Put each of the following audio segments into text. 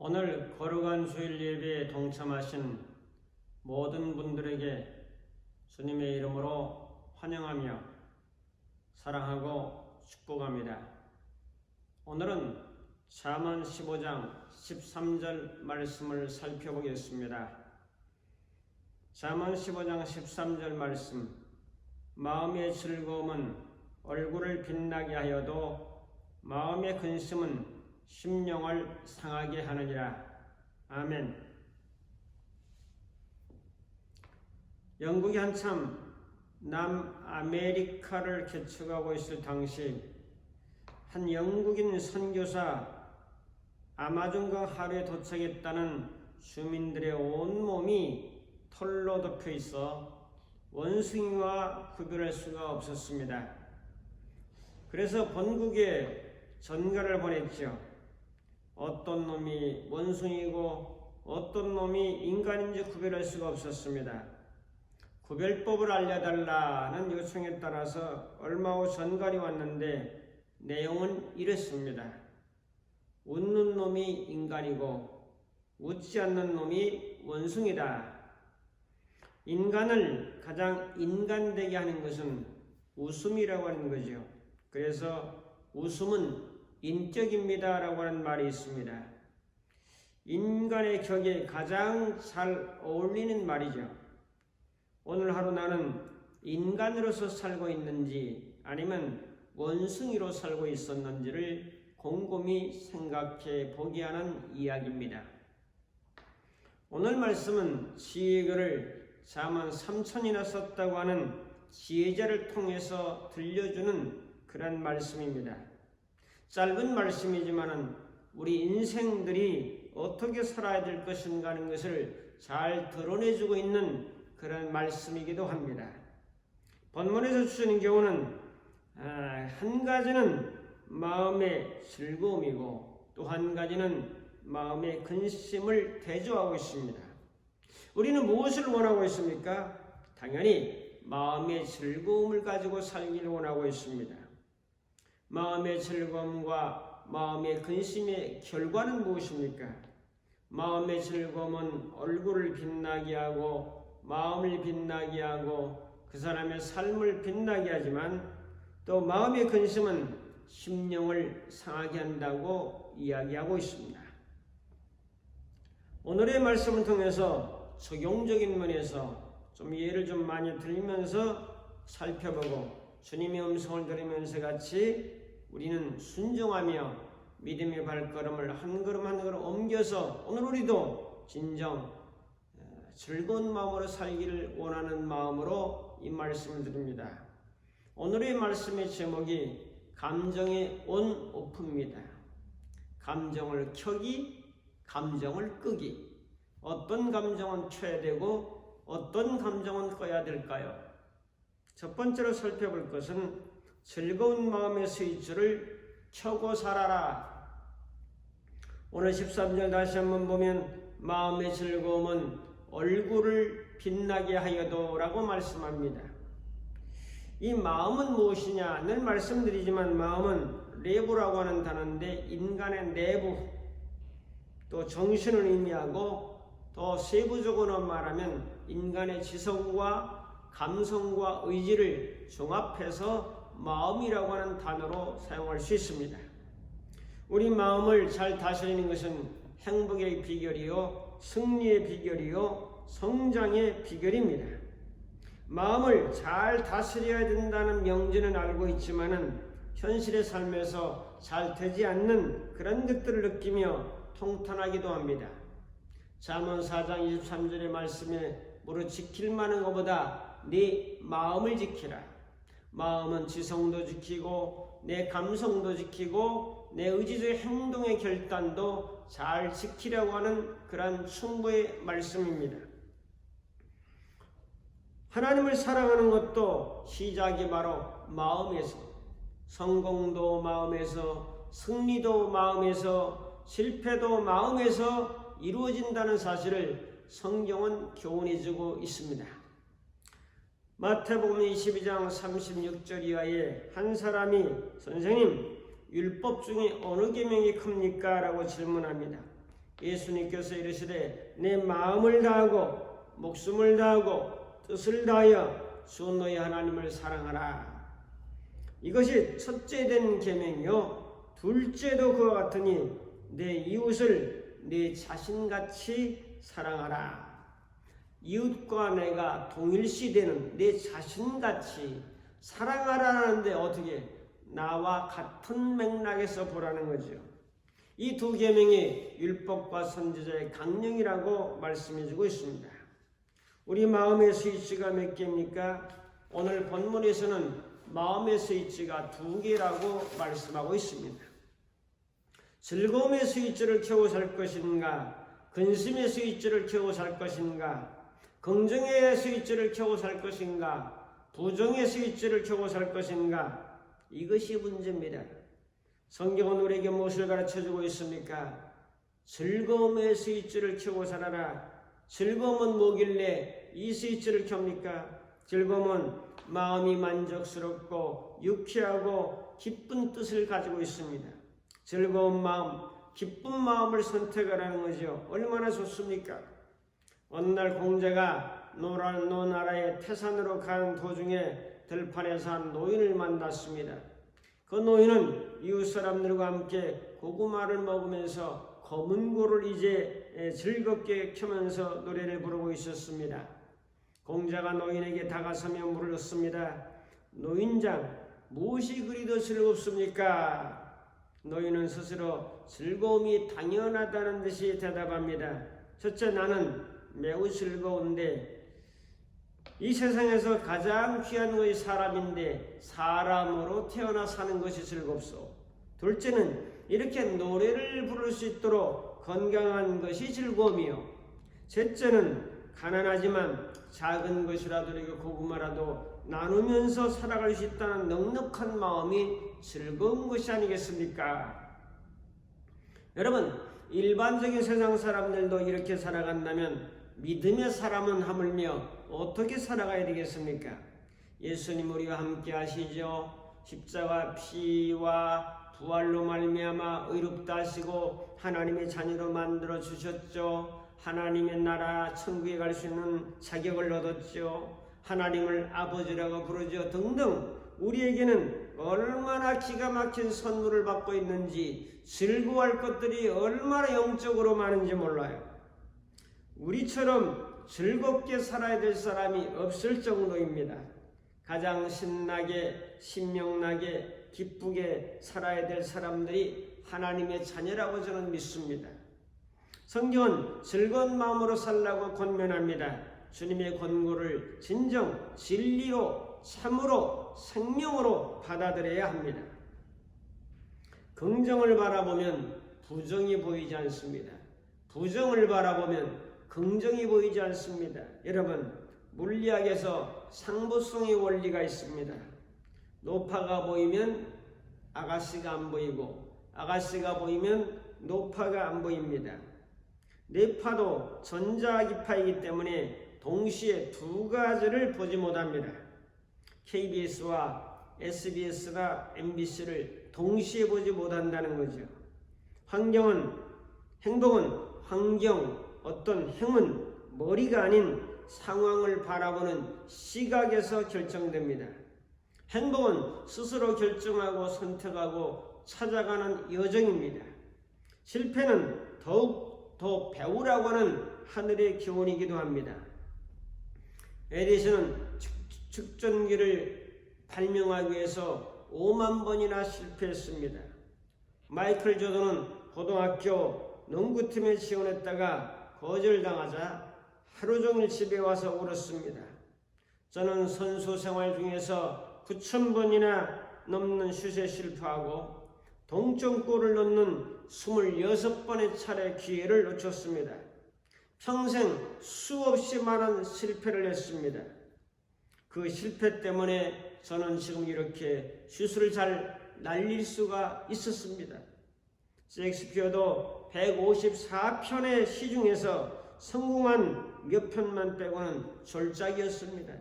오늘 거룩한 주일 예배에 동참하신 모든 분들에게 주님의 이름으로 환영하며 사랑하고 축복합니다. 오늘은 잠언 15장 13절 말씀을 살펴보겠습니다. 잠언 15장 13절 말씀, 마음의 즐거움은 얼굴을 빛나게 하여도 마음의 근심은 심령을 상하게 하느니라. 아멘. 영국이 한참 남아메리카를 개척하고 있을 당시 한 영국인 선교사 아마존강 하루에 도착했다는 주민들의 온몸이 털로 덮여 있어 원숭이와 구별할 수가 없었습니다. 그래서 본국에 전가를 보냈죠. 어떤 놈이 원숭이고 어떤 놈이 인간인지 구별할 수가 없었습니다. 구별법을 알려달라는 요청에 따라서 얼마 후 전갈이 왔는데 내용은 이랬습니다. 웃는 놈이 인간이고 웃지 않는 놈이 원숭이다. 인간을 가장 인간되게 하는 것은 웃음이라고 하는 거죠. 그래서 웃음은 인격입니다 라고 하는 말이 있습니다. 인간의 격에 가장 잘 어울리는 말이죠. 오늘 하루 나는 인간으로서 살고 있는지 아니면 원숭이로 살고 있었는지를 곰곰이 생각해 보게 하는 이야기입니다. 오늘 말씀은 지혜글을 잠언 3천이나 썼다고 하는 지혜자를 통해서 들려주는 그런 말씀입니다. 짧은 말씀이지만 우리 인생들이 어떻게 살아야 될 것인가 하는 것을 잘 드러내주고 있는 그런 말씀이기도 합니다. 본문에서 주시는 경우는 한 가지는 마음의 즐거움이고 또 한 가지는 마음의 근심을 대조하고 있습니다. 우리는 무엇을 원하고 있습니까? 당연히 마음의 즐거움을 가지고 살기를 원하고 있습니다. 마음의 즐거움과 마음의 근심의 결과는 무엇입니까? 마음의 즐거움은 얼굴을 빛나게 하고 마음을 빛나게 하고 그 사람의 삶을 빛나게 하지만 또 마음의 근심은 심령을 상하게 한다고 이야기하고 있습니다. 오늘의 말씀을 통해서 적용적인 면에서 좀 예를 좀 많이 들면서 살펴보고 주님의 음성을 들으면서 같이 우리는 순종하며 믿음의 발걸음을 한 걸음 한 걸음 옮겨서 오늘 우리도 진정 즐거운 마음으로 살기를 원하는 마음으로 이 말씀을 드립니다. 오늘의 말씀의 제목이 감정의 온오프입니다. 감정을 켜기, 감정을 끄기. 어떤 감정은 켜야 되고 어떤 감정은 꺼야 될까요? 첫 번째로 살펴볼 것은 즐거운 마음의 스위치를 켜고 살아라. 오늘 13절 다시 한번 보면 마음의 즐거움은 얼굴을 빛나게 하여도 라고 말씀합니다. 이 마음은 무엇이냐? 늘 말씀드리지만 마음은 레부라고 하는 단어인데 인간의 내부 또 정신을 의미하고 더 세부적으로 말하면 인간의 지성과 감성과 의지를 종합해서 마음이라고 하는 단어로 사용할 수 있습니다. 우리 마음을 잘 다스리는 것은 행복의 비결이요, 승리의 비결이요, 성장의 비결입니다. 마음을 잘 다스려야 된다는 명제는 알고 있지만은 현실의 삶에서 잘 되지 않는 그런 것들을 느끼며 통탄하기도 합니다. 잠언 4장 23절의 말씀에 무릇 지킬 만한 것보다 네 마음을 지키라. 마음은 지성도 지키고 내 감성도 지키고 내 의지적 행동의 결단도 잘 지키려고 하는 그러한 충고의 말씀입니다. 하나님을 사랑하는 것도 시작이 바로 마음에서, 성공도 마음에서, 승리도 마음에서, 실패도 마음에서 이루어진다는 사실을 성경은 교훈해주고 있습니다. 마태복음 22장 36절 이하에 한 사람이 선생님 율법 중에 어느 계명이 큽니까? 라고 질문합니다. 예수님께서 이르시되 내 마음을 다하고 목숨을 다하고 뜻을 다하여 주 너희 하나님을 사랑하라. 이것이 첫째 된 계명이요 둘째도 그와 같으니 내 이웃을 내 자신같이 사랑하라. 이웃과 내가 동일시되는 내 자신같이 사랑하라는데 어떻게 나와 같은 맥락에서 보라는 거죠. 이 두 계명이 율법과 선지자의 강령이라고 말씀해주고 있습니다. 우리 마음의 스위치가 몇 개입니까? 오늘 본문에서는 마음의 스위치가 2개라고 말씀하고 있습니다. 즐거움의 스위치를 켜고 살 것인가, 근심의 스위치를 켜고 살 것인가, 긍정의 스위치를 켜고 살 것인가, 부정의 스위치를 켜고 살 것인가, 이것이 문제입니다. 성경은 우리에게 무엇을 가르쳐주고 있습니까? 즐거움의 스위치를 켜고 살아라. 즐거움은 뭐길래 이 스위치를 켭니까? 즐거움은 마음이 만족스럽고 유쾌하고 기쁜 뜻을 가지고 있습니다. 즐거운 마음, 기쁜 마음을 선택하라는 거죠. 얼마나 좋습니까? 어느 날 공자가 노나라의 태산으로 가는 도중에 들판에서 한 노인을 만났습니다. 그 노인은 이웃 사람들과 함께 고구마를 먹으면서 검은고를 이제 즐겁게 켜면서 노래를 부르고 있었습니다. 공자가 노인에게 다가서며 물었습니다. 노인장, 무엇이 그리도 즐겁습니까? 노인은 스스로 즐거움이 당연하다는 듯이 대답합니다. 첫째, 나는 매우 즐거운데 이 세상에서 가장 귀한 것이 사람인데 사람으로 태어나 사는 것이 즐겁소. 둘째는 이렇게 노래를 부를 수 있도록 건강한 것이 즐거움이요. 셋째는 가난하지만 작은 것이라도 이거 고구마라도 나누면서 살아갈 수 있다는 넉넉한 마음이 즐거운 것이 아니겠습니까? 여러분, 일반적인 세상 사람들도 이렇게 살아간다면 믿음의 사람은 하물며 어떻게 살아가야 되겠습니까? 예수님 우리와 함께 하시죠. 십자가 피와 부활로 말미암아 의롭다 하시고 하나님의 자녀로 만들어 주셨죠. 하나님의 나라 천국에 갈 수 있는 자격을 얻었죠. 하나님을 아버지라고 부르죠. 등등 우리에게는 얼마나 기가 막힌 선물을 받고 있는지, 즐거워할 것들이 얼마나 영적으로 많은지 몰라요. 우리처럼 즐겁게 살아야 될 사람이 없을 정도입니다. 가장 신나게, 신명나게, 기쁘게 살아야 될 사람들이 하나님의 자녀라고 저는 믿습니다. 성경은 즐거운 마음으로 살라고 권면합니다. 주님의 권고를 진정, 진리로, 참으로, 생명으로 받아들여야 합니다. 긍정을 바라보면 부정이 보이지 않습니다. 부정을 바라보면 긍정이 보이지 않습니다. 여러분, 물리학에서 상부성의 원리가 있습니다. 노파가 보이면 아가씨가 안 보이고 아가씨가 보이면 노파가 안 보입니다. 뇌파도 전자기파이기 때문에 동시에 두 가지를 보지 못합니다. KBS와 SBS나 MBC를 동시에 보지 못한다는 거죠. 행동은 환경, 어떤 행은 머리가 아닌 상황을 바라보는 시각에서 결정됩니다. 행복은 스스로 결정하고 선택하고 찾아가는 여정입니다. 실패는 더욱 더 배우라고 하는 하늘의 기원이기도 합니다. 에디슨은 측정기를 발명하기 위해서 5만 번이나 실패했습니다. 마이클 조던은 고등학교 농구팀에 지원했다가 거절당하자 하루 종일 집에 와서 울었습니다. 저는 선수 생활 중에서 9,000번이나 넘는 슛에 실패하고 동점골을 넣는 26번의 차례 기회를 놓쳤습니다. 평생 수없이 많은 실패를 했습니다. 그 실패 때문에 저는 지금 이렇게 슛을 잘 날릴 수가 있었습니다. 셰익스피어도 154편의 시 중에서 성공한 몇 편만 빼고는 졸작이었습니다.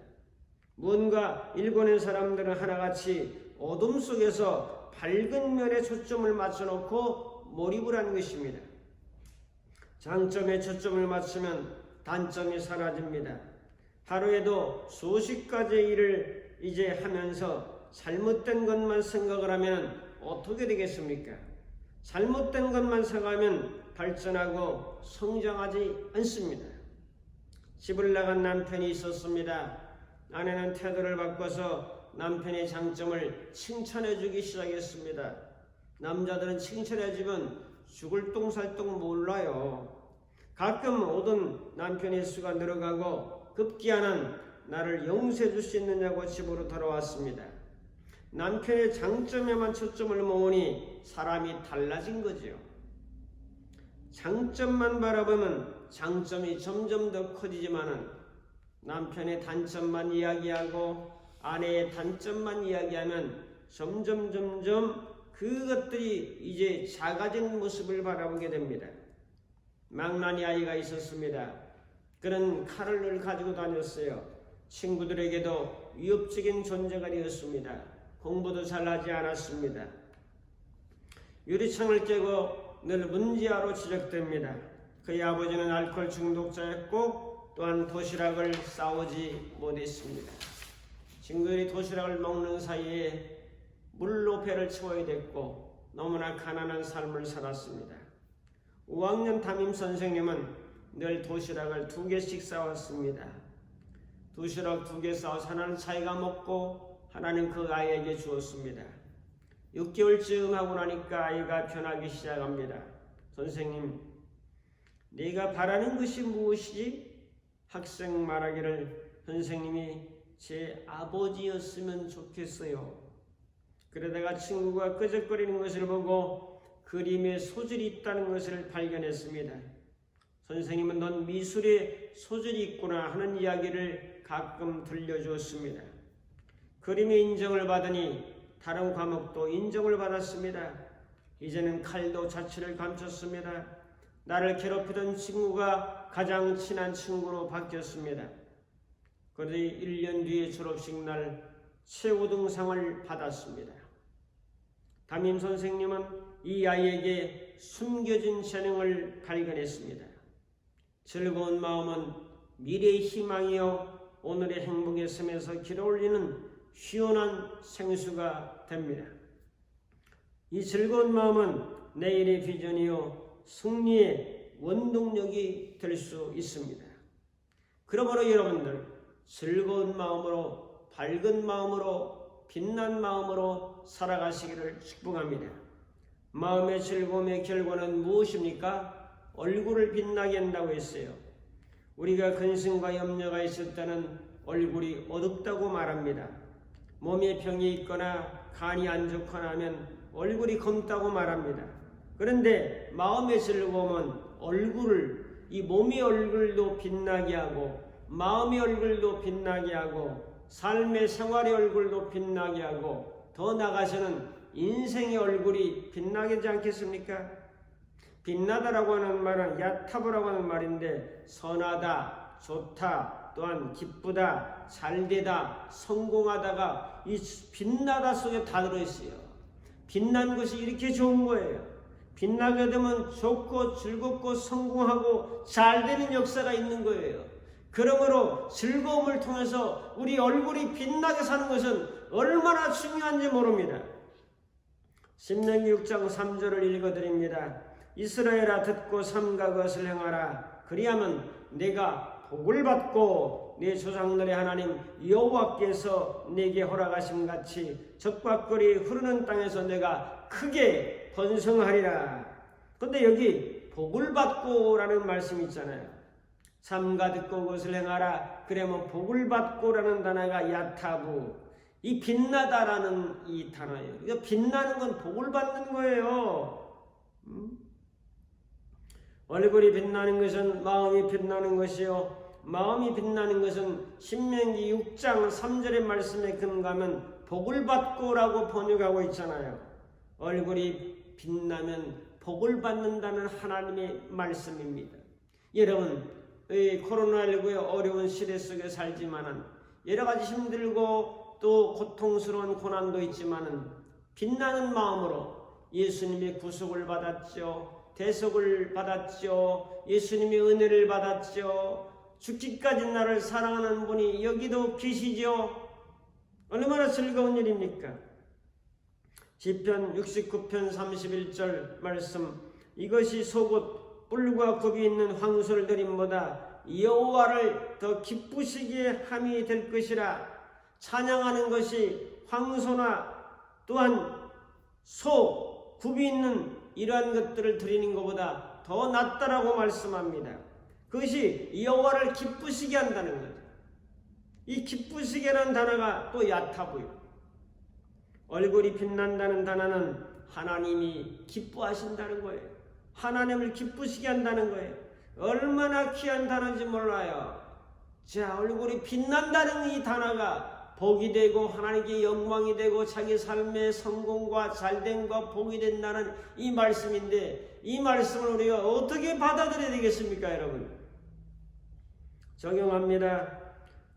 무언가 일본의 사람들은 하나같이 어둠 속에서 밝은 면에 초점을 맞춰놓고 몰입을 한 것입니다. 장점에 초점을 맞추면 단점이 사라집니다. 하루에도 수십 가지의 일을 이제 하면서 잘못된 것만 생각을 하면 어떻게 되겠습니까? 잘못된 것만 생각하면 발전하고 성장하지 않습니다. 집을 나간 남편이 있었습니다. 아내는 태도를 바꿔서 남편의 장점을 칭찬해주기 시작했습니다. 남자들은 칭찬해주면 죽을 똥살똥 몰라요. 가끔 오던 남편의 수가 늘어가고 급기야는 나를 용서해 줄 수 있느냐고 집으로 돌아왔습니다. 남편의 장점에만 초점을 모으니 사람이 달라진 거지요. 장점만 바라보면 장점이 점점 더 커지지만은 남편의 단점만 이야기하고 아내의 단점만 이야기하면 점점 그것들이 이제 작아진 모습을 바라보게 됩니다. 망나니 아이가 있었습니다. 그는 칼을 늘 가지고 다녔어요. 친구들에게도 위협적인 존재가 되었습니다. 공부도 잘하지 않았습니다. 유리창을 깨고 늘 문제아로 지적됩니다. 그의 아버지는 알코올 중독자였고 또한 도시락을 싸오지 못했습니다. 친구들이 도시락을 먹는 사이에 물로 배를 채워야 됐고 너무나 가난한 삶을 살았습니다. 5학년 담임 선생님은 늘 도시락을 2개씩 싸왔습니다. 도시락 2개 싸워서 하나는 자기가 먹고 하나는 그 아이에게 주었습니다. 6개월쯤 하고 나니까 아이가 변하기 시작합니다. 선생님, 네가 바라는 것이 무엇이지? 학생 말하기를 선생님이 제 아버지였으면 좋겠어요. 그러다가 친구가 끄적거리는 것을 보고 그림에 소질이 있다는 것을 발견했습니다. 선생님은 넌 미술에 소질이 있구나 하는 이야기를 가끔 들려주었습니다. 그림에 인정을 받으니 다른 과목도 인정을 받았습니다. 이제는 칼도 자취를 감췄습니다. 나를 괴롭히던 친구가 가장 친한 친구로 바뀌었습니다. 그런데 1년 뒤에 졸업식 날 최우등상을 받았습니다. 담임 선생님은 이 아이에게 숨겨진 재능을 발견했습니다. 즐거운 마음은 미래의 희망이요 오늘의 행복의 섬에서 길어올리는 시원한 생수가 됩니다. 이 즐거운 마음은 내일의 비전이요 승리의 원동력이 될 수 있습니다. 그러므로 여러분들 즐거운 마음으로 밝은 마음으로 빛난 마음으로 살아가시기를 축복합니다. 마음의 즐거움의 결과는 무엇입니까? 얼굴을 빛나게 한다고 했어요. 우리가 근심과 염려가 있을 때는 얼굴이 어둡다고 말합니다. 몸에 병이 있거나 간이 안 좋거나 하면 얼굴이 검다고 말합니다. 그런데 마음의 즐거움은 얼굴을, 이 몸의 얼굴도 빛나게 하고 마음의 얼굴도 빛나게 하고 삶의 생활의 얼굴도 빛나게 하고 더 나아가서는 인생의 얼굴이 빛나게 하지 않겠습니까? 빛나다라고 하는 말은 야타브라고 하는 말인데 선하다, 좋다, 또한 기쁘다, 잘되다, 성공하다가 이 빛나다 속에 다 들어있어요. 빛난 것이 이렇게 좋은 거예요. 빛나게 되면 좋고 즐겁고 성공하고 잘되는 역사가 있는 거예요. 그러므로 즐거움을 통해서 우리 얼굴이 빛나게 사는 것은 얼마나 중요한지 모릅니다. 신명기 6장 3절을 읽어드립니다. 이스라엘아 듣고 삼가 그것을 행하라. 그리하면 내가 복을 받고 내 조상들의 하나님 여호와께서 내게 허락하신 같이 적박거리 흐르는 땅에서 내가 크게 번성하리라. 근데 여기 복을 받고 라는 말씀이 있잖아요. 삼가 듣고 그것을 행하라. 그러면 복을 받고 라는 단어가 야타부, 이 빛나다라는 이 단어예요. 그러니까 빛나는 건 복을 받는 거예요. 얼굴이 빛나는 것은 마음이 빛나는 것이요 마음이 빛나는 것은 신명기 6장 3절의 말씀에 근거하면 복을 받고라고 번역하고 있잖아요. 얼굴이 빛나면 복을 받는다는 하나님의 말씀입니다. 여러분, 이 코로나19의 어려운 시대 속에 살지만은 여러 가지 힘들고 또 고통스러운 고난도 있지만은 빛나는 마음으로 예수님의 구속을 받았죠. 대속을 받았죠. 예수님의 은혜를 받았죠. 죽기까지 나를 사랑하는 분이 여기도 계시죠. 얼마나 즐거운 일입니까? 시편 69편 31절 말씀, 이것이 속옷 뿔과 굽이 있는 황소를 드림보다 여호와를 더 기쁘시게 함이 될 것이라. 찬양하는 것이 황소나 또한 소, 굽이 있는 이러한 것들을 드리는 것보다 더 낫다라고 말씀합니다. 그것이 여호와를 기쁘시게 한다는 거죠. 이 기쁘시게라는 단어가 또 얕아보여. 얼굴이 빛난다는 단어는 하나님이 기뻐하신다는 거예요. 하나님을 기쁘시게 한다는 거예요. 얼마나 귀한 단어인지 몰라요. 자, 얼굴이 빛난다는 이 단어가 복이 되고 하나님께 영광이 되고 자기 삶의 성공과 잘됨과 복이 된다는 이 말씀인데, 이 말씀을 우리가 어떻게 받아들여야 되겠습니까, 여러분? 적용합니다.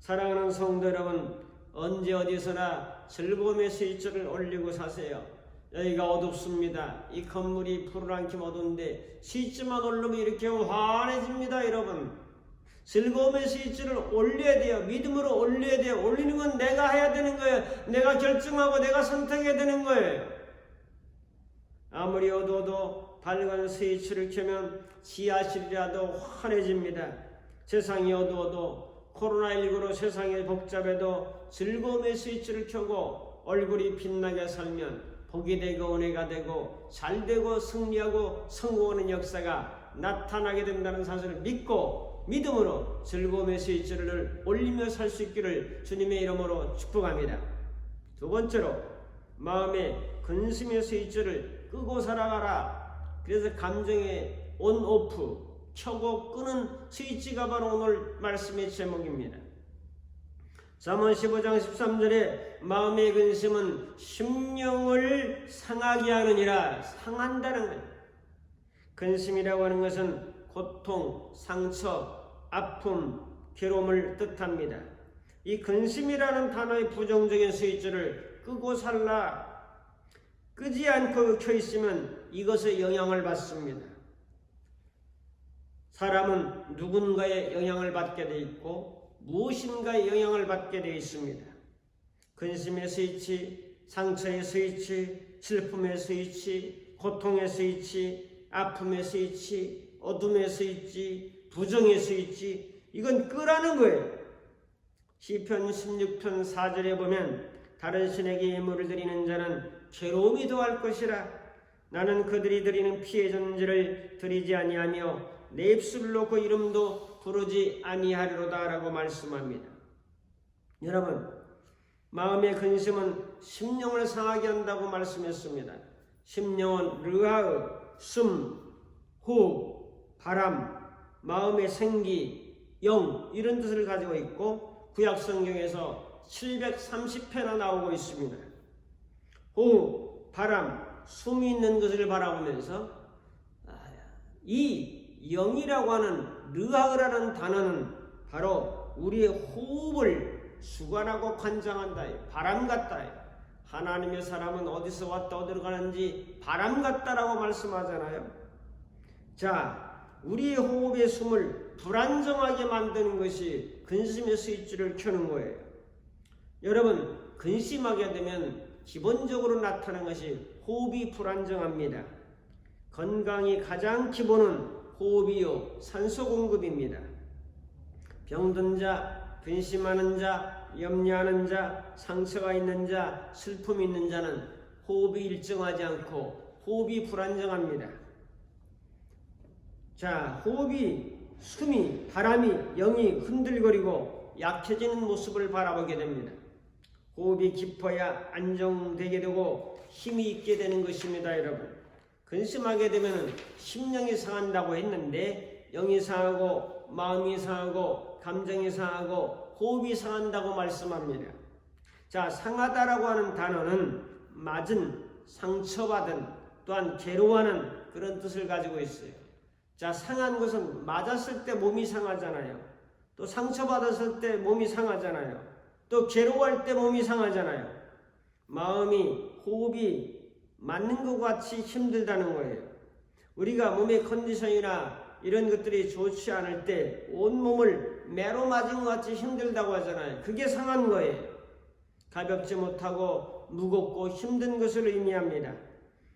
사랑하는 성도 여러분, 언제 어디서나 즐거움의 스위치를 올리고 사세요. 여기가 어둡습니다. 이 건물이 푸르랑김 어두운데 스위치만 올리면 이렇게 환해집니다, 여러분. 즐거움의 스위치를 올려야 돼요. 믿음으로 올려야 돼요. 올리는 건 내가 해야 되는 거예요. 내가 결정하고 내가 선택해야 되는 거예요. 아무리 어두워도 밝은 스위치를 켜면 지하실이라도 환해집니다. 세상이 어두워도 코로나19로 세상이 복잡해도 즐거움의 스위치를 켜고 얼굴이 빛나게 살면 복이 되고 은혜가 되고 잘되고 승리하고 성공하는 역사가 나타나게 된다는 사실을 믿고 믿음으로 즐거움의 스위치를 올리며 살 수 있기를 주님의 이름으로 축복합니다. 두 번째로, 마음의 근심의 스위치를 끄고 살아가라. 그래서 감정의 온오프, 켜고 끄는 스위치가 바로 오늘 말씀의 제목입니다. 잠언 15장 13절에 마음의 근심은 심령을 상하게 하느니라. 상한다는 거예요. 근심이라고 하는 것은 고통, 상처, 아픔, 괴로움을 뜻합니다. 이 근심이라는 단어의 부정적인 스위치를 끄고 살라. 끄지 않고 켜 있으면 이것에 영향을 받습니다. 사람은 누군가의 영향을 받게 되어 있고 무엇인가의 영향을 받게 되어 있습니다. 근심의 스위치, 상처의 스위치, 슬픔의 스위치, 고통의 스위치, 아픔의 스위치, 어둠의 스위치, 부정의 스위치, 이건 끄라는 거예요. 시편 16편 4절에 보면 다른 신에게 예물을 드리는 자는 괴로움이 더할 것이라. 나는 그들이 드리는 피의 존재를 드리지 아니하며 내 입술을 놓고 이름도 부르지 아니하리로다 라고 말씀합니다. 여러분, 마음의 근심은 심령을 상하게 한다고 말씀했습니다. 심령은 르하의, 숨, 호흡, 바람, 마음의 생기, 영, 이런 뜻을 가지고 있고 구약성경에서 730회나 나오고 있습니다. 호흡, 바람, 숨이 있는 것을 바라보면서 이 영이라고 하는 르하흐라는 단어는 바로 우리의 호흡을 주관하고 관장한다. 바람 같다. 하나님의 사람은 어디서 왔다 어디로 가는지 바람 같다라고 말씀하잖아요. 자, 우리의 호흡의 숨을 불안정하게 만드는 것이 근심의 스위치를 켜는 거예요. 여러분, 근심하게 되면 기본적으로 나타나는 것이 호흡이 불안정합니다. 건강이 가장 기본은 호흡이요, 산소 공급입니다. 병든 자, 근심하는 자, 염려하는 자, 상처가 있는 자, 슬픔이 있는 자는 호흡이 일정하지 않고 호흡이 불안정합니다. 자, 호흡이, 숨이, 바람이, 영이 흔들거리고 약해지는 모습을 바라보게 됩니다. 호흡이 깊어야 안정되게 되고 힘이 있게 되는 것입니다, 여러분. 근심하게 되면 심령이 상한다고 했는데 영이 상하고 마음이 상하고 감정이 상하고 호흡이 상한다고 말씀합니다. 자, 상하다라고 하는 단어는 맞은, 상처받은, 또한 괴로워하는 그런 뜻을 가지고 있어요. 자, 상한 것은 맞았을 때 몸이 상하잖아요. 또 상처받았을 때 몸이 상하잖아요. 또 괴로워할 때 몸이 상하잖아요. 마음이, 호흡이 맞는 것 같이 힘들다는 거예요. 우리가 몸의 컨디션이나 이런 것들이 좋지 않을 때 온몸을 매로 맞은 것 같이 힘들다고 하잖아요. 그게 상한 거예요. 가볍지 못하고 무겁고 힘든 것을 의미합니다.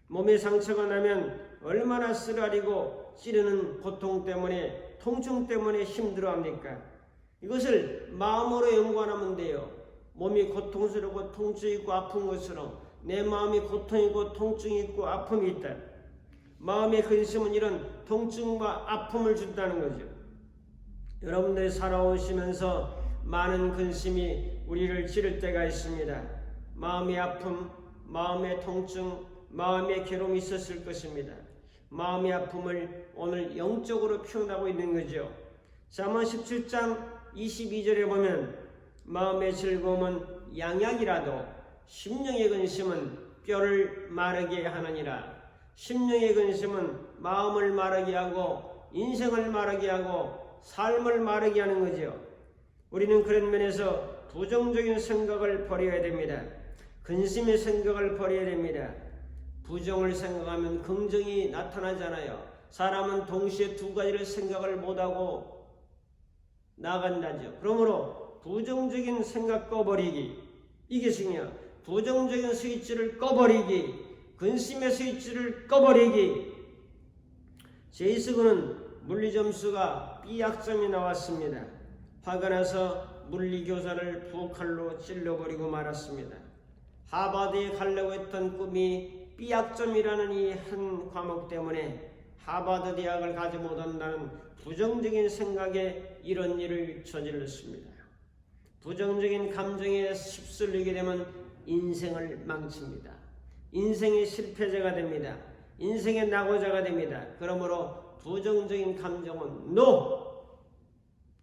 몸에 상처가 나면 얼마나 쓰라리고 찌르는 고통 때문에, 통증 때문에 힘들어합니까? 이것을 마음으로 연관하면 돼요. 몸이 고통스럽고 통증이 있고 아픈 것처럼 내 마음이 고통이고 통증이 있고 아픔이 있다. 마음의 근심은 이런 통증과 아픔을 준다는 거죠. 여러분들이 살아오시면서 많은 근심이 우리를 찌를 때가 있습니다. 마음의 아픔, 마음의 통증, 마음의 괴로움이 있었을 것입니다. 마음의 아픔을 오늘 영적으로 표현하고 있는 거죠. 잠언 17장 22절에 보면 마음의 즐거움은 양약이라도 심령의 근심은 뼈를 마르게 하느니라. 심령의 근심은 마음을 마르게 하고 인생을 마르게 하고 삶을 마르게 하는 거죠. 우리는 그런 면에서 부정적인 생각을 버려야 됩니다. 근심의 생각을 버려야 됩니다. 부정을 생각하면 긍정이 나타나잖아요. 사람은 동시에 두 가지를 생각을 못하고 나간다죠. 그러므로 부정적인 생각 꺼버리기, 이게 중요해요. 부정적인 스위치를 꺼버리기, 근심의 스위치를 꺼버리기. 제이스군은 물리점수가 B학점이 나왔습니다. 화가 나서 물리교사를 부칼로 찔러버리고 말았습니다. 하버드에 가려고 했던 꿈이 B학점이라는 이 한 과목 때문에 하버드 대학을 가지 못한다는 부정적인 생각에 이런 일을 저질렀습니다. 부정적인 감정에 휩쓸리게 되면 인생을 망칩니다. 인생의 실패자가 됩니다. 인생의 낙오자가 됩니다. 그러므로 부정적인 감정은 NO!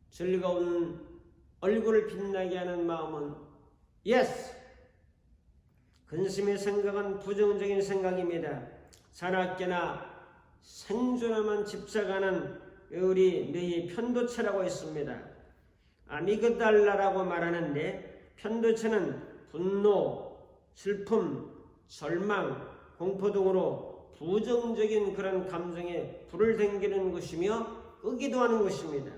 즐거운 얼굴을 빛나게 하는 마음은 YES! 근심의 생각은 부정적인 생각입니다. 산악계나 생존에만 집착하는 우리 뇌의 편도체라고 있습니다. 아미그달라라고 말하는데 편도체는 분노, 슬픔, 절망, 공포 등으로 부정적인 그런 감정에 불을 댕기는 것이며 끄기도 하는 것입니다.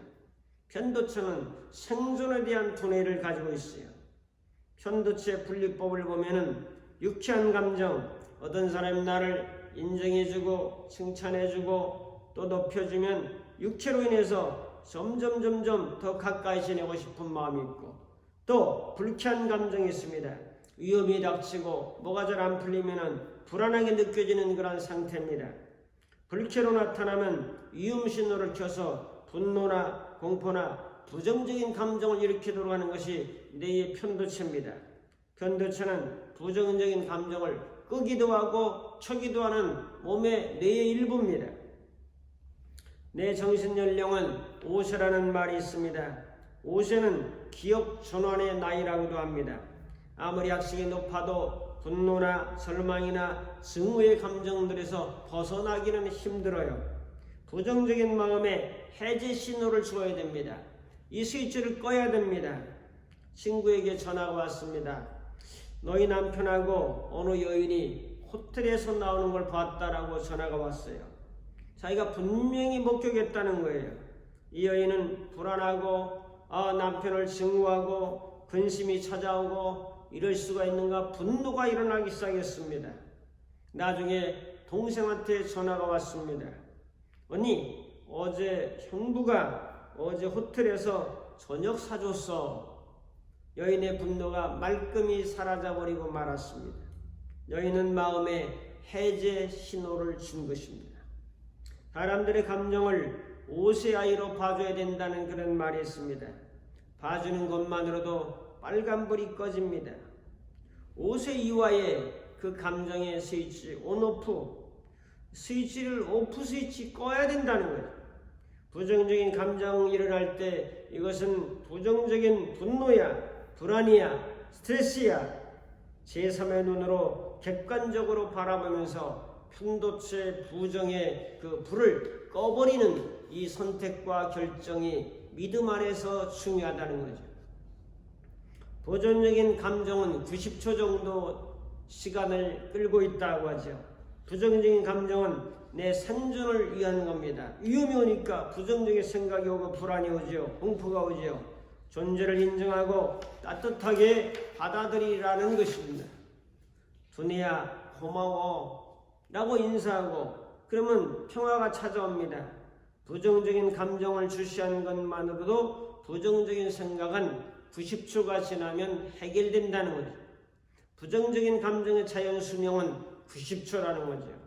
편도체는 생존에 대한 두뇌를 가지고 있어요. 편도체 분리법을 보면은 유쾌한 감정, 어떤 사람이 나를 인정해주고 칭찬해주고 또 높여주면 육체로 인해서 점점 더 가까이 지내고 싶은 마음이 있고, 또 불쾌한 감정이 있습니다. 위험이 닥치고 뭐가 잘 안 풀리면 불안하게 느껴지는 그런 상태입니다. 불쾌로 나타나면 위험 신호를 켜서 분노나 공포나 부정적인 감정을 일으키도록 하는 것이 뇌의 편도체입니다. 편도체는 부정적인 감정을 끄기도 하고 켜기도 하는 몸의 뇌의 일부입니다. 내 정신연령은 5세라는 말이 있습니다. 5세는 기억 전환의 나이라고도 합니다. 아무리 학식이 높아도 분노나 절망이나 증오의 감정들에서 벗어나기는 힘들어요. 부정적인 마음에 해제 신호를 줘야 됩니다. 이 스위치를 꺼야 됩니다. 친구에게 전화가 왔습니다. 너희 남편하고 어느 여인이 호텔에서 나오는 걸 봤다라고 전화가 왔어요. 자기가 분명히 목격했다는 거예요. 이 여인은 불안하고 남편을 증오하고 근심이 찾아오고 이럴 수가 있는가 분노가 일어나기 시작했습니다. 나중에 동생한테 전화가 왔습니다. 언니, 어제 형부가 어제 호텔에서 저녁 사줬어. 여인의 분노가 말끔히 사라져버리고 말았습니다. 여인은 마음에 해제 신호를 준 것입니다. 사람들의 감정을 5세 아이로 봐줘야 된다는 그런 말이 있습니다. 봐주는 것만으로도 빨간불이 꺼집니다. 5세 이후에 그 감정의 스위치 온오프, 스위치를 오프 스위치 꺼야 된다는 거예요. 부정적인 감정이 일어날 때 이것은 부정적인 분노야, 불안이야, 스트레스야. 제3의 눈으로 객관적으로 바라보면서 편도체 부정의 그 불을 꺼버리는 이 선택과 결정이 믿음 안에서 중요하다는 거죠. 보존적인 감정은 90초 정도 시간을 끌고 있다고 하죠. 부정적인 감정은 내 생존을 위한 겁니다. 위험이 오니까 부정적인 생각이 오고 불안이 오죠. 공포가 오죠. 존재를 인정하고 따뜻하게 받아들이라는 것입니다. 두뇌야 고마워 라고 인사하고 그러면 평화가 찾아옵니다. 부정적인 감정을 주시하는 것만으로도 부정적인 생각은 90초가 지나면 해결된다는 거죠. 부정적인 감정의 자연 수명은 90초라는 거죠.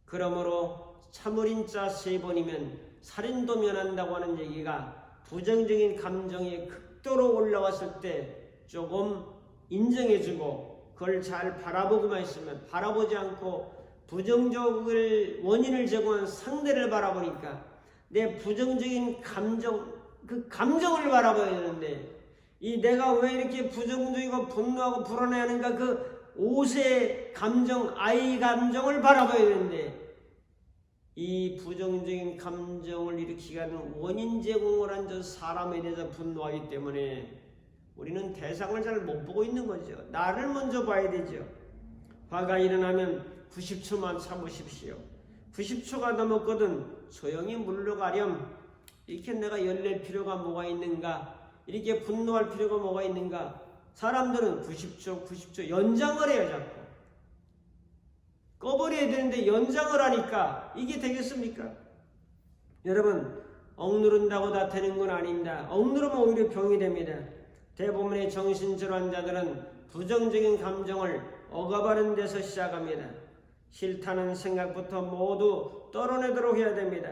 그러므로 참을인자 3번이면 살인도 면한다고 하는 얘기가 부정적인 감정이 극도로 올라왔을 때 조금 인정해주고 그걸 잘 바라보고만 있으면, 바라보지 않고 부정적을 원인을 제공한 상대를 바라보니까 내 부정적인 감정, 그 감정을 바라봐야 되는데 이 내가 왜 이렇게 부정적이고 분노하고 불안해하는가 그 옷의 감정, 아이 감정을 바라봐야 되는데 이 부정적인 감정을 일으키게 하는 원인 제공을 한 저 사람에 대해서 분노하기 때문에 우리는 대상을 잘 못 보고 있는 거죠. 나를 먼저 봐야 되죠. 화가 일어나면 90초만 참으십시오. 90초가 넘었거든 소용이 물러가렴. 이렇게 내가 열낼 필요가 뭐가 있는가? 이렇게 분노할 필요가 뭐가 있는가? 사람들은 90초 연장을 해요. 자꾸 꺼버려야 되는데 연장을 하니까 이게 되겠습니까? 여러분, 억누른다고 다 되는 건 아닙니다. 억누르면 오히려 병이 됩니다. 대부분의 정신질환자들은 부정적인 감정을 억압하는 데서 시작합니다. 싫다는 생각부터 모두 떨어내도록 해야 됩니다.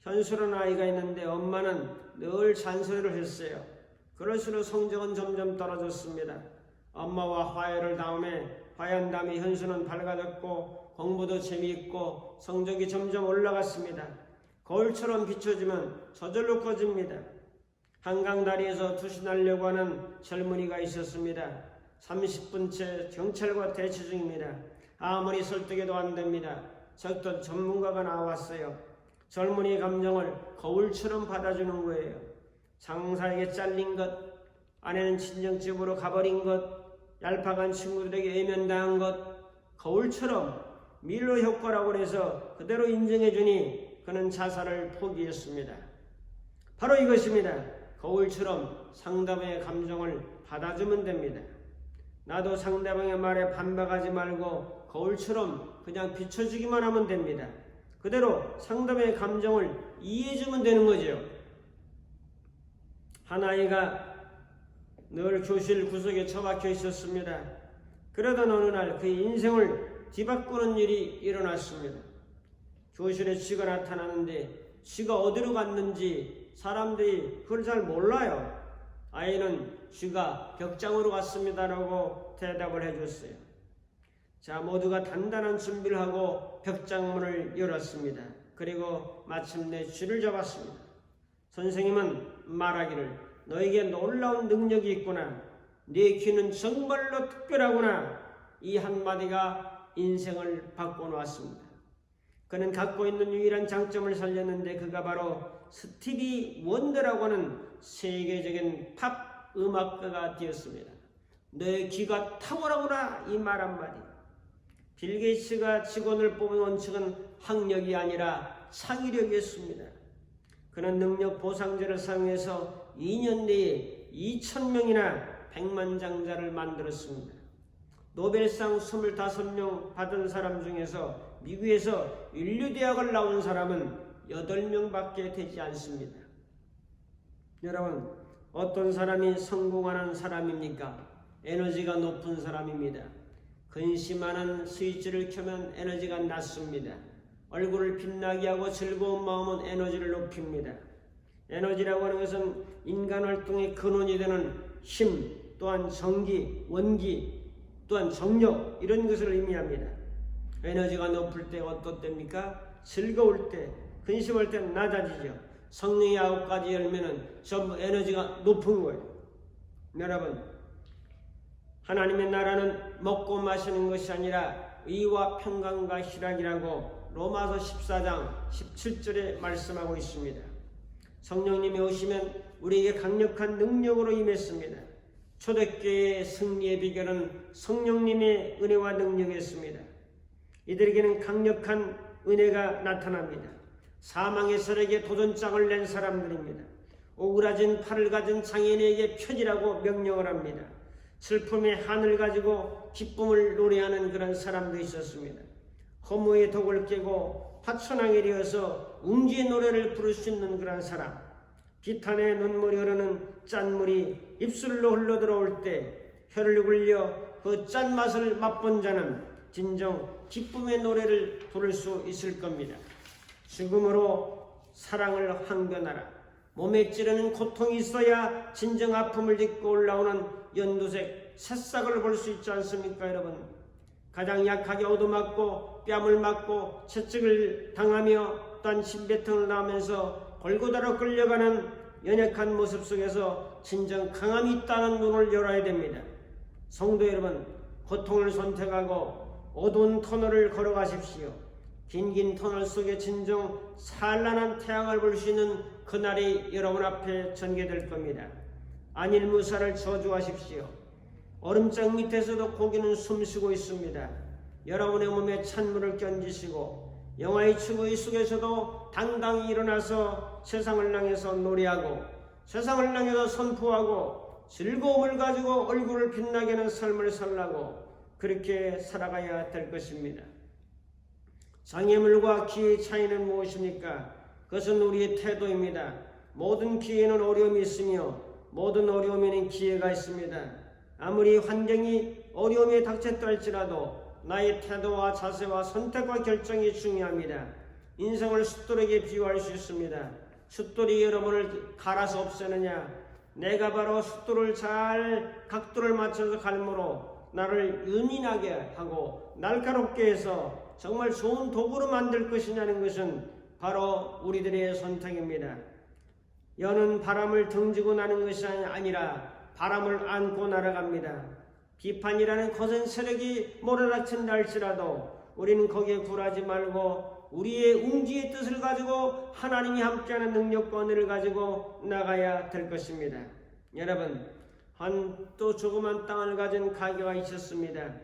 현수는 아이가 있는데 엄마는 늘 잔소리를 했어요. 그럴수록 성적은 점점 떨어졌습니다. 엄마와 화해한 다음에 현수는 밝아졌고 공부도 재미있고 성적이 점점 올라갔습니다. 거울처럼 비춰지면 저절로 커집니다. 한강다리에서 투신하려고 하는 젊은이가 있었습니다. 30분째 경찰과 대치 중입니다. 아무리 설득해도 안 됩니다. 적도 전문가가 나왔어요. 젊은이의 감정을 거울처럼 받아주는 거예요. 장사에게 잘린 것, 아내는 친정집으로 가버린 것, 얄팍한 친구들에게 외면당한 것, 거울처럼 밀로 효과라고 해서 그대로 인정해주니 그는 자살을 포기했습니다. 바로 이것입니다. 거울처럼 상대방의 감정을 받아주면 됩니다. 나도 상대방의 말에 반박하지 말고 거울처럼 그냥 비춰주기만 하면 됩니다. 그대로 상대방의 감정을 이해해주면 되는 거죠. 한 아이가 늘 교실 구석에 처박혀 있었습니다. 그러던 어느 날 그의 인생을 뒤바꾸는 일이 일어났습니다. 교실에 쥐가 나타나는데 쥐가 어디로 갔는지 사람들이 그걸 잘 몰라요. 아이는 쥐가 벽장으로 갔습니다라고 대답을 해줬어요. 자, 모두가 단단한 준비를 하고 벽장문을 열었습니다. 그리고 마침내 쥐를 잡았습니다. 선생님은 말하기를 너에게 놀라운 능력이 있구나. 네 귀는 정말로 특별하구나. 이 한마디가 인생을 바꿔놓았습니다. 그는 갖고 있는 유일한 장점을 살렸는데 그가 바로 스티비 원더라고 하는 세계적인 팝 음악가가 되었습니다. 내 귀가 탁월하구나 이 말 한마디. 빌 게이츠가 직원을 뽑은 원칙은 학력이 아니라 창의력이었습니다. 그는 능력 보상제를 사용해서 2년 내에 2,000명이나 백만장자를 만들었습니다. 노벨상 25명 받은 사람 중에서 미국에서 인류대학을 나온 사람은 8명밖에 되지 않습니다. 여러분, 어떤 사람이 성공하는 사람입니까? 에너지가 높은 사람입니다. 근심하는 스위치를 켜면 에너지가 낮습니다. 얼굴을 빛나게 하고 즐거운 마음은 에너지를 높입니다. 에너지라고 하는 것은 인간 활동의 근원이 되는 힘, 또한 전기, 원기, 또한 정력 이런 것을 의미합니다. 에너지가 높을 때 어떤 때입니까? 즐거울 때, 근심할 때는 낮아지죠. 성령의 9가지 열매는 전부 에너지가 높은 거예요. 여러분, 하나님의 나라는 먹고 마시는 것이 아니라 의와 평강과 희락이라고 로마서 14장 17절에 말씀하고 있습니다. 성령님이 오시면 우리에게 강력한 능력으로 임했습니다. 초대교회의 승리의 비결은 성령님의 은혜와 능력이었습니다. 이들에게는 강력한 은혜가 나타납니다. 사망의 세력에 도전장을 낸 사람들입니다. 오그라진 팔을 가진 장애인에게 펴지라고 명령을 합니다. 슬픔의 한을 가지고 기쁨을 노래하는 그런 사람도 있었습니다. 허무의 독을 깨고 파천왕이 되어서 웅지의 노래를 부를 수 있는 그런 사람, 비탄의 눈물이 흐르는 짠물이 입술로 흘러들어올 때 혀를 굴려 그 짠맛을 맛본 자는 진정 기쁨의 노래를 부를 수 있을 겁니다. 죽음으로 사랑을 항변하라. 몸에 찌르는 고통이 있어야 진정 아픔을 딛고 올라오는 연두색 새싹을 볼 수 있지 않습니까, 여러분? 가장 약하게 얻어맞고 뺨을 맞고 채찍을 당하며 또한 신배통을 나오면서 골고다로 끌려가는 연약한 모습 속에서 진정 강함이 있다는 눈을 열어야 됩니다. 성도 여러분, 고통을 선택하고 어두운 터널을 걸어가십시오. 긴긴 터널 속에 진정 찬란한 태양을 볼 수 있는 그날이 여러분 앞에 전개될 겁니다. 안일무사를 저주하십시오. 얼음장 밑에서도 고기는 숨쉬고 있습니다. 여러분의 몸에 찬물을 견디시고 영화의 추구의 속에서도 당당히 일어나서 세상을 향해서 노래하고 세상을 향해서 선포하고 즐거움을 가지고 얼굴을 빛나게 하는 삶을 살라고 그렇게 살아가야 될 것입니다. 장애물과 기회의 차이는 무엇입니까? 그것은 우리의 태도입니다. 모든 기회에는 어려움이 있으며 모든 어려움에는 기회가 있습니다. 아무리 환경이 어려움에 닥쳤다 할지라도 나의 태도와 자세와 선택과 결정이 중요합니다. 인생을 숫돌에게 비유할 수 있습니다. 숫돌이 여러분을 갈아서 없애느냐? 내가 바로 숫돌을 잘 각도를 맞춰서 갈므로 나를 은인하게 하고 날카롭게 해서 정말 좋은 도구로 만들 것이냐는 것은 바로 우리들의 선택입니다. 여는 바람을 등지고 나는 것이 아니라 바람을 안고 날아갑니다. 비판이라는 거센 세력이 몰아닥친다 할지라도 우리는 거기에 굴하지 말고 우리의 웅지의 뜻을 가지고 하나님이 함께하는 능력과 은혜를 가지고 나가야 될 것입니다. 여러분, 또 조그만 땅을 가진 가게가 있었습니다.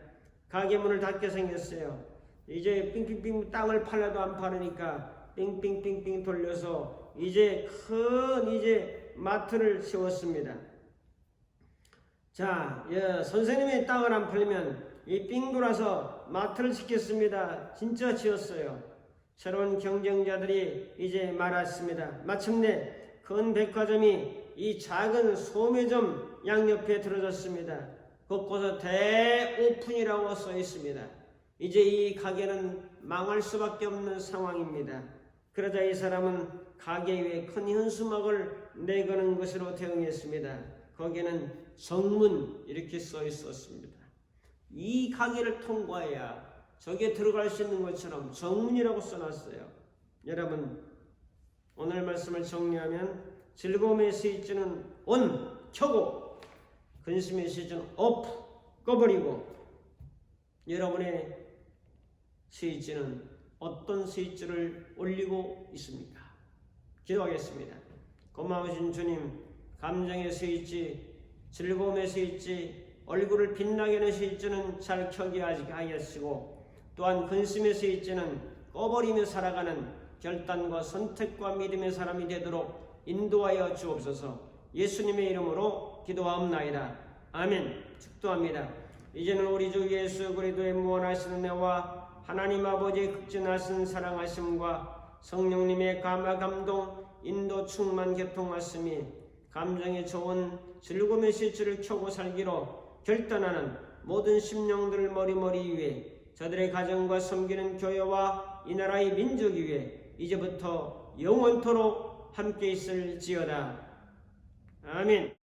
가게 문을 닫게 생겼어요. 이제 삥삥삥 땅을 팔려도 안 파르니까 삥삥삥삥 돌려서 이제 큰 마트를 세웠습니다. 자, 선생님의 땅을 안 팔리면 이 삥 돌아서 마트를 짓겠습니다. 진짜 지었어요. 새로운 경쟁자들이 이제 많았습니다. 마침내 큰 백화점이 이 작은 소매점 양옆에 들어졌습니다. 곳곳에 대오픈이라고 써 있습니다. 이제 이 가게는 망할 수밖에 없는 상황입니다. 그러자 이 사람은 가게 위에 큰 현수막을 내거는 것으로 대응했습니다. 거기에는 정문 이렇게 써 있었습니다. 이 가게를 통과해야 저기에 들어갈 수 있는 것처럼 정문이라고 써놨어요. 여러분, 오늘 말씀을 정리하면 즐거움의 스위치는 ON, 켜고 근심의 스위치는 OFF, 꺼버리고 여러분의 스위치는 어떤 스위치를 올리고 있습니까? 기도하겠습니다. 고마우신 주님, 감정의 스위치, 즐거움의 스위치, 얼굴을 빛나게 하는 스위치는 잘 켜게 하시고 또한 근심의 스위치는 꺼버리며 살아가는 결단과 선택과 믿음의 사람이 되도록 인도하여 주옵소서. 예수님의 이름으로 기도하옵나이다. 아멘. 축도합니다. 이제는 우리 주 예수 그리스도의 무한하신 은혜와 하나님 아버지의 극진하신 사랑하심과 성령님의 감화 감동 인도 충만 교통하심이 감정이 좋은 즐거움의 스위치를 켜고 살기로 결단하는 모든 심령들을 머리머리 위에 저들의 가정과 섬기는 교회와 이 나라의 민족 위에 이제부터 영원토록 함께 있을지어다. 아멘.